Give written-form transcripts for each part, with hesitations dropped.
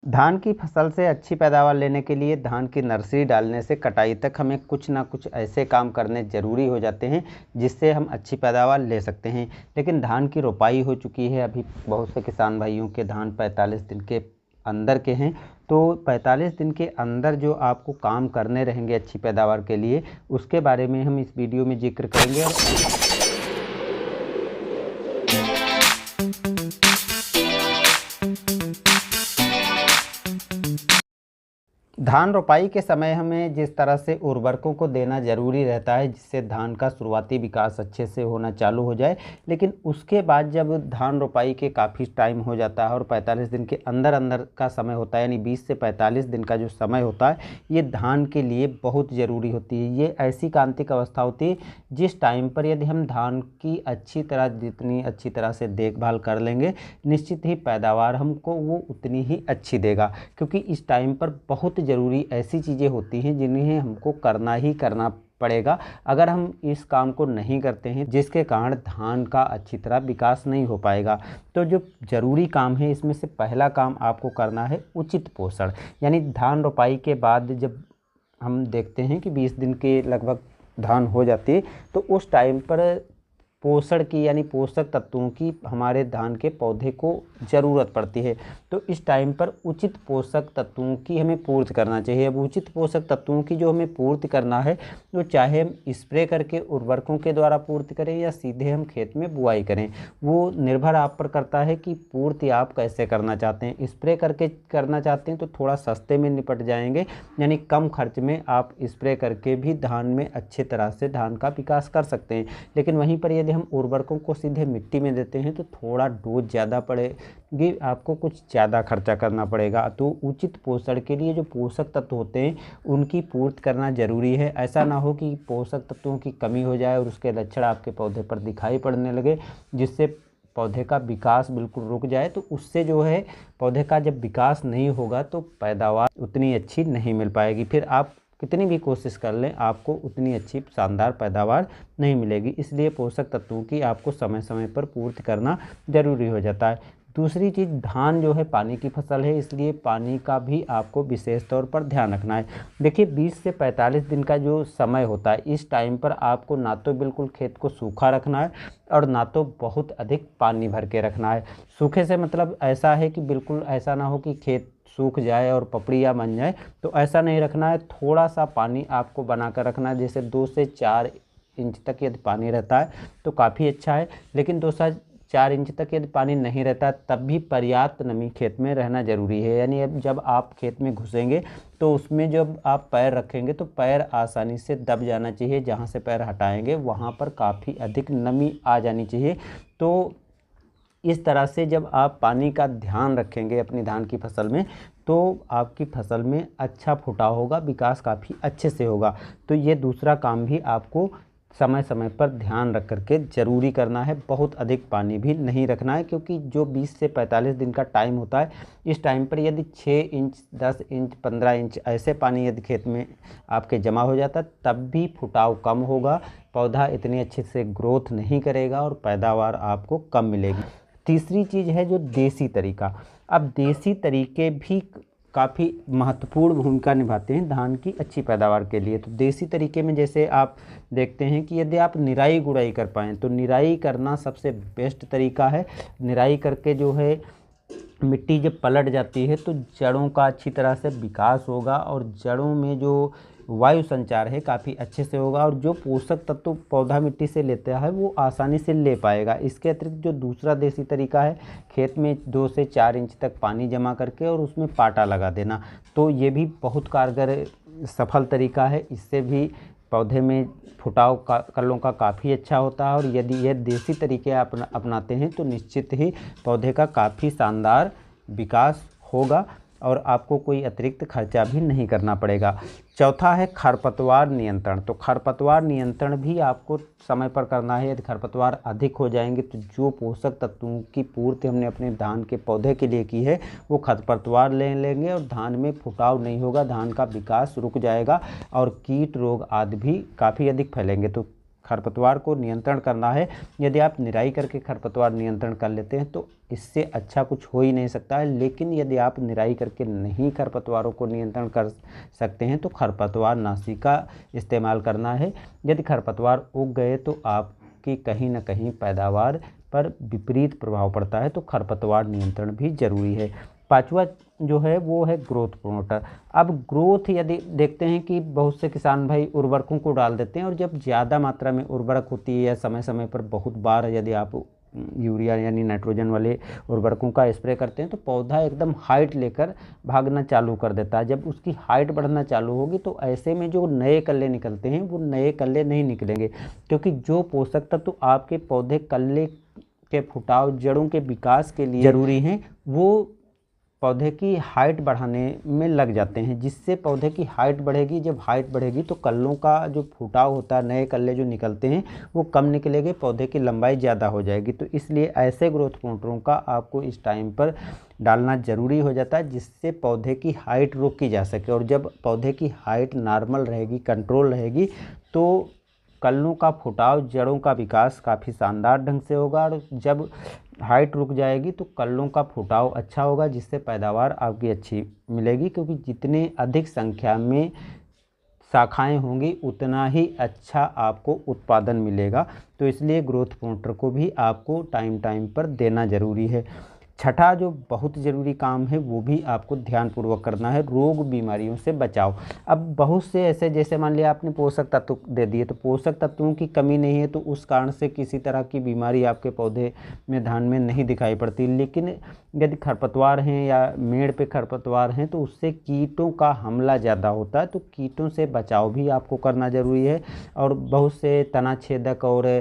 धान की फसल से अच्छी पैदावार लेने के लिए धान की नर्सरी डालने से कटाई तक हमें कुछ ना कुछ ऐसे काम करने ज़रूरी हो जाते हैं जिससे हम अच्छी पैदावार ले सकते हैं। लेकिन धान की रोपाई हो चुकी है, अभी बहुत से किसान भाइयों के धान 45 दिन के अंदर के हैं। तो 45 दिन के अंदर जो आपको काम करने रहेंगे अच्छी पैदावार के लिए, उसके बारे में हम इस वीडियो में जिक्र करेंगे। धान रोपाई के समय हमें जिस तरह से उर्वरकों को देना ज़रूरी रहता है जिससे धान का शुरुआती विकास अच्छे से होना चालू हो जाए, लेकिन उसके बाद जब धान रोपाई के काफ़ी टाइम हो जाता है और 45 दिन के अंदर अंदर का समय होता है, यानी 20 से 45 दिन का जो समय होता है, ये धान के लिए बहुत ज़रूरी होती है। ये ऐसी क्रांतिक अवस्था होती है जिस टाइम पर यदि हम धान की जितनी अच्छी तरह से देखभाल कर लेंगे, निश्चित ही पैदावार हमको वो उतनी ही अच्छी देगा। क्योंकि इस टाइम पर बहुत ज़रूरी ऐसी चीज़ें होती हैं जिन्हें हमको करना ही करना पड़ेगा। अगर हम इस काम को नहीं करते हैं, जिसके कारण धान का अच्छी तरह विकास नहीं हो पाएगा। तो जो ज़रूरी काम है, इसमें से पहला काम आपको करना है उचित पोषण। यानी धान रोपाई के बाद जब हम देखते हैं कि 20 दिन के लगभग धान हो जाती है, तो उस टाइम पर पोषण की यानी पोषक तत्वों की हमारे धान के पौधे को ज़रूरत पड़ती है। तो इस टाइम पर उचित पोषक तत्वों की हमें पूर्ति करना चाहिए। अब उचित पोषक तत्वों की जो हमें पूर्ति करना है, वो चाहे हम स्प्रे करके उर्वरकों के द्वारा पूर्ति करें या सीधे हम खेत में बुआई करें, वो निर्भर आप पर करता है कि पूर्ति आप कैसे करना चाहते हैं। स्प्रे करके करना चाहते हैं तो थोड़ा सस्ते में निपट जाएंगे, यानी कम खर्च में आप स्प्रे करके भी धान में अच्छे तरह से धान का विकास कर सकते हैं। लेकिन वहीं पर यदि हम उर्वरकों को सीधे मिट्टी में देते हैं तो थोड़ा डोज ज़्यादा पड़ेगी, आपको कुछ ज़्यादा खर्चा करना पड़ेगा। तो उचित पोषण के लिए जो पोषक तत्व होते हैं उनकी पूर्ति करना ज़रूरी है। ऐसा ना हो कि पोषक तत्वों की कमी हो जाए और उसके लक्षण आपके पौधे पर दिखाई पड़ने लगे, जिससे पौधे का विकास बिल्कुल रुक जाए। तो उससे जो है पौधे का जब विकास नहीं होगा तो पैदावार उतनी अच्छी नहीं मिल पाएगी। फिर आप कितनी भी कोशिश कर लें, आपको उतनी अच्छी शानदार पैदावार नहीं मिलेगी। इसलिए पोषक तत्वों की आपको समय समय पर पूर्ति करना ज़रूरी हो जाता है। दूसरी चीज़, धान जो है पानी की फसल है, इसलिए पानी का भी आपको विशेष तौर पर ध्यान रखना है। देखिए 20 से 45 दिन का जो समय होता है, इस टाइम पर आपको ना तो बिल्कुल खेत को सूखा रखना है और ना तो बहुत अधिक पानी भर के रखना है। सूखे से मतलब ऐसा है कि बिल्कुल ऐसा ना हो कि खेत सूख जाए और पपड़िया बन जाए, तो ऐसा नहीं रखना है। थोड़ा सा पानी आपको बना कर रखना है, जैसे 2 से 4 इंच तक यदि पानी रहता है तो काफ़ी अच्छा है। लेकिन 2 से 4 इंच तक यदि पानी नहीं रहता तब भी पर्याप्त नमी खेत में रहना ज़रूरी है। यानी अब जब आप खेत में घुसेंगे तो उसमें जब आप पैर रखेंगे तो पैर आसानी से दब जाना चाहिए, जहाँ से पैर हटाएंगे वहाँ पर काफ़ी अधिक नमी आ जानी चाहिए। तो इस तरह से जब आप पानी का ध्यान रखेंगे अपनी धान की फसल में, तो आपकी फसल में अच्छा फुटाव होगा, विकास काफ़ी अच्छे से होगा। तो ये दूसरा काम भी आपको समय समय पर ध्यान रख करके ज़रूरी करना है। बहुत अधिक पानी भी नहीं रखना है, क्योंकि जो 20 से 45 दिन का टाइम होता है, इस टाइम पर यदि 6 इंच 10 इंच 15 इंच ऐसे पानी यदि खेत में आपके जमा हो जाता तब भी फुटाव कम होगा, पौधा इतनी अच्छे से ग्रोथ नहीं करेगा और पैदावार आपको कम मिलेगी। तीसरी चीज़ है जो देसी तरीका। अब देसी तरीके भी काफ़ी महत्वपूर्ण भूमिका निभाते हैं धान की अच्छी पैदावार के लिए। तो देसी तरीके में जैसे आप देखते हैं कि यदि आप निराई गुड़ाई कर पाएँ तो निराई करना सबसे बेस्ट तरीका है। निराई करके जो है मिट्टी जब पलट जाती है तो जड़ों का अच्छी तरह से विकास होगा और जड़ों में जो वायु संचार है काफ़ी अच्छे से होगा और जो पोषक तत्व पौधा मिट्टी से लेता है वो आसानी से ले पाएगा। इसके अतिरिक्त जो दूसरा देसी तरीका है, खेत में 2 से 4 इंच तक पानी जमा करके और उसमें पाटा लगा देना, तो ये भी बहुत कारगर सफल तरीका है। इससे भी पौधे में फुटाव कलों का काफ़ी अच्छा होता है और यदि यह देसी तरीके आप अपनाते हैं तो निश्चित ही पौधे का काफ़ी शानदार विकास होगा और आपको कोई अतिरिक्त खर्चा भी नहीं करना पड़ेगा। चौथा है खरपतवार नियंत्रण। तो खरपतवार नियंत्रण भी आपको समय पर करना है। यदि खरपतवार अधिक हो जाएंगे तो जो पोषक तत्वों की पूर्ति हमने अपने धान के पौधे के लिए की है वो खरपतवार ले लेंगे और धान में फुटाव नहीं होगा, धान का विकास रुक जाएगा और कीट रोग आदि भी काफ़ी अधिक फैलेंगे। तो खरपतवार को नियंत्रण करना है, यदि आप निराई करके खरपतवार नियंत्रण कर लेते हैं तो इससे अच्छा कुछ हो ही नहीं सकता है। लेकिन यदि आप निराई करके नहीं खरपतवारों को नियंत्रण कर सकते हैं तो खरपतवार नाशी का इस्तेमाल करना है। यदि खरपतवार उग गए तो आपकी कहीं ना कहीं पैदावार पर विपरीत प्रभाव पड़ता है, तो खरपतवार नियंत्रण भी जरूरी है। पांचवा जो है वो है ग्रोथ प्रोमोटर। अब ग्रोथ यदि देखते हैं कि बहुत से किसान भाई उर्वरकों को डाल देते हैं, और जब ज़्यादा मात्रा में उर्वरक होती है या समय समय पर बहुत बार यदि आप यूरिया यानी नाइट्रोजन वाले उर्वरकों का स्प्रे करते हैं तो पौधा एकदम हाइट लेकर भागना चालू कर देता है। जब उसकी हाइट बढ़ना चालू होगी तो ऐसे में जो नए कल्ले निकलते हैं वो नए कल्ले नहीं निकलेंगे, क्योंकि जो पोषक तत्व आपके पौधे कल्ले के फुटाव, जड़ों के विकास के लिए जरूरी हैं, वो पौधे की हाइट बढ़ाने में लग जाते हैं, जिससे पौधे की हाइट बढ़ेगी। जब हाइट बढ़ेगी तो कल्लों का जो फुटाव होता है, नए कल्ले जो निकलते हैं वो कम निकलेंगे, पौधे की लंबाई ज़्यादा हो जाएगी। तो इसलिए ऐसे ग्रोथ प्रोमोटरों का आपको इस टाइम पर डालना ज़रूरी हो जाता है, जिससे पौधे की हाइट रोकी जा सके। और जब पौधे की हाइट नॉर्मल रहेगी, कंट्रोल रहेगी, तो कल्लों का फुटाव, जड़ों का विकास काफ़ी शानदार ढंग से होगा। और जब हाइट रुक जाएगी तो कल्लों का फुटाव अच्छा होगा, जिससे पैदावार आपकी अच्छी मिलेगी, क्योंकि जितने अधिक संख्या में शाखाएं होंगी उतना ही अच्छा आपको उत्पादन मिलेगा। तो इसलिए ग्रोथ प्रोमोटर को भी आपको टाइम टाइम पर देना ज़रूरी है। छठा जो बहुत ज़रूरी काम है वो भी आपको ध्यानपूर्वक करना है, रोग बीमारियों से बचाव। अब बहुत से ऐसे, जैसे मान लिया आपने पोषक तत्व दे दिए तो पोषक तत्वों की कमी नहीं है, तो उस कारण से किसी तरह की बीमारी आपके पौधे में, धान में नहीं दिखाई पड़ती। लेकिन यदि खरपतवार हैं या मेड़ पे खरपतवार हैं तो उससे कीटों का हमला ज़्यादा होता है, तो कीटों से बचाव भी आपको करना ज़रूरी है। और बहुत से तनाछेदक और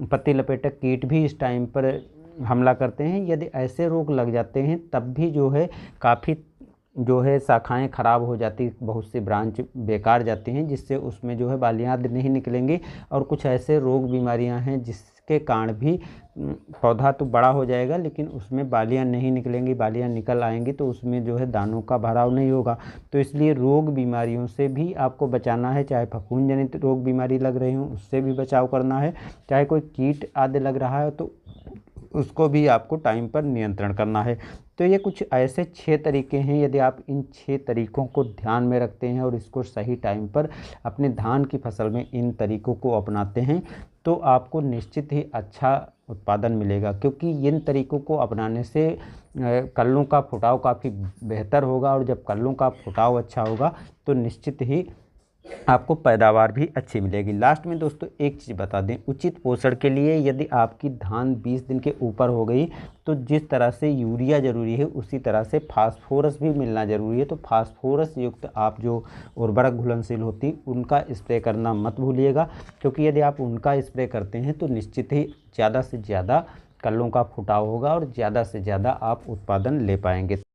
पत्ती लपेटक कीट भी इस टाइम पर हमला करते हैं। यदि ऐसे रोग लग जाते हैं तब भी जो है काफ़ी जो है शाखाएं खराब हो जाती, बहुत सी ब्रांच बेकार जाती हैं, जिससे उसमें जो है बालियाँ नहीं निकलेंगी। और कुछ ऐसे रोग बीमारियां हैं जिसके कारण भी पौधा तो बड़ा हो जाएगा लेकिन उसमें बालियाँ नहीं निकलेंगी, बालियाँ निकल आएंगी तो उसमें जो है दानों का भराव नहीं होगा। तो इसलिए रोग बीमारियों से भी आपको बचाना है, चाहे फफूंद जनित रोग बीमारी लग रही हो उससे भी बचाव करना है, चाहे कोई कीट आदि लग रहा है तो उसको भी आपको टाइम पर नियंत्रण करना है। तो ये कुछ ऐसे 6 तरीके हैं, यदि आप इन 6 तरीकों को ध्यान में रखते हैं और इसको सही टाइम पर अपने धान की फसल में इन तरीकों को अपनाते हैं तो आपको निश्चित ही अच्छा उत्पादन मिलेगा। क्योंकि इन तरीकों को अपनाने से कल्लों का फुटाव काफ़ी बेहतर होगा, और जब कल्लों का फुटाव अच्छा होगा तो निश्चित ही आपको पैदावार भी अच्छी मिलेगी। लास्ट में दोस्तों एक चीज़ बता दें, उचित पोषण के लिए यदि आपकी धान 20 दिन के ऊपर हो गई तो जिस तरह से यूरिया ज़रूरी है उसी तरह से फास्फोरस भी मिलना ज़रूरी है। तो फास्फोरस युक्त आप जो उर्वरक घुलनशील होती उनका स्प्रे करना मत भूलिएगा, क्योंकि यदि आप उनका स्प्रे करते हैं तो निश्चित ही ज़्यादा से ज़्यादा कल्लों का फुटाव होगा और ज़्यादा से ज़्यादा आप उत्पादन ले पाएंगे।